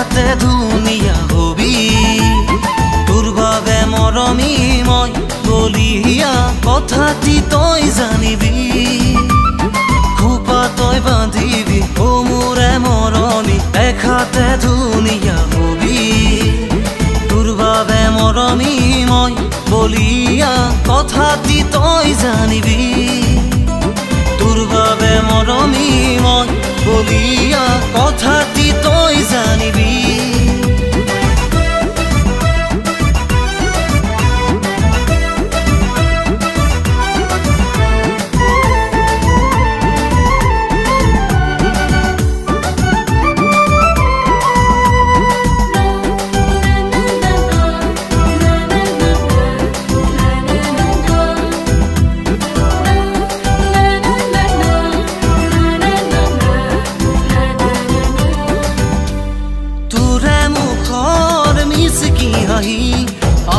দেখাতে ধুনীয়া হবি তোৰ বাবে মৰমী মই বলিয়া কথাটি তই জানিবি খোপা তই বান্ধিবি ও মোৰে মৰমী দেখাতে ধুনীয়া হবি তোৰ বাবে মৰমী মই বলিয়া কথাটি তই জানিবি তোৰ বাবে মৰমী মই বলিয়া কথাটি তই জানিবি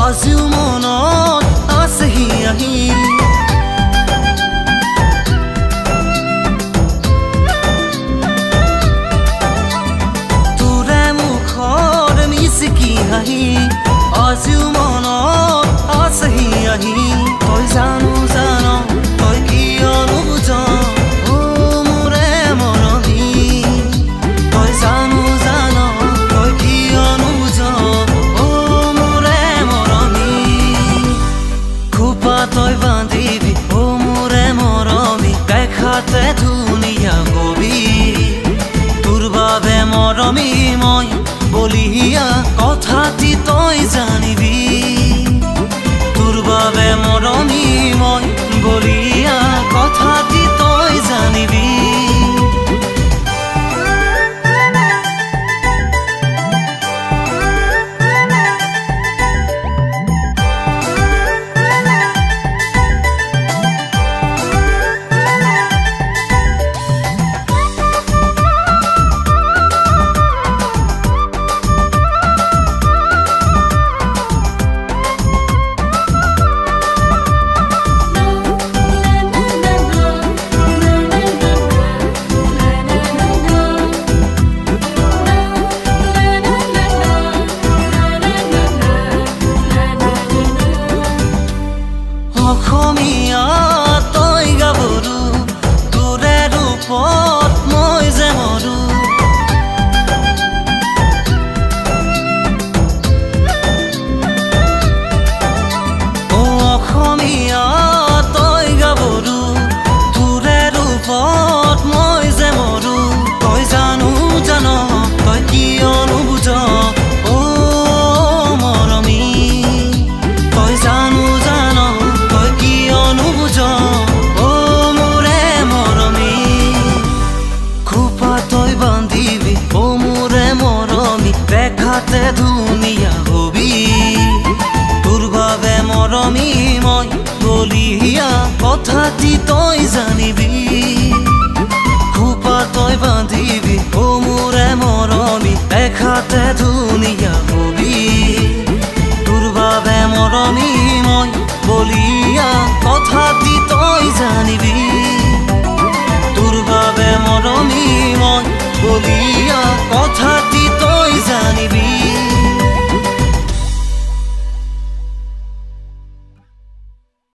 আজিও মনত আছেহি আহি তোৰে মুখৰ মিচিকি হাঁহি আজিও মনত আছেহি আহি তই জানো জান তই কিয় নুবুজ ও মোৰে মৰমী তই জানো জান তই কিয় নুবুজ তই বান্ধিবি ও মোৰে মৰমী দেখাতে ধুনীয়া হবি তোৰ বাবে মৰমী মই বলিয়া কথাটি তই জানিবি তোৰ বাবে মৰমী মই বলিয়া কথাটি তই জানিবি অসমীয়া তই গাভৰু তোৰে ৰূপত মই যে মৰো ও অসমীয়া তই গাভৰু তোৰে ৰূপত মই যে মৰো তই জানো জান তই কিয় নুবুজ ও মৰমী তই জানো জান নুবুজ ও মোৰে মৰমী খোপা তই বান্ধিবি ও মোৰে মৰমী দেখাতে ধুনীয়া হবি তোৰ বাবে মৰমী মই বলিয়া কথাটি তই জানিবি খোপা তই বান্ধিবি ও মোৰে মৰমী দেখাতে ধুনীয়া হবি তোৰ বাবে মৰমী মই বলি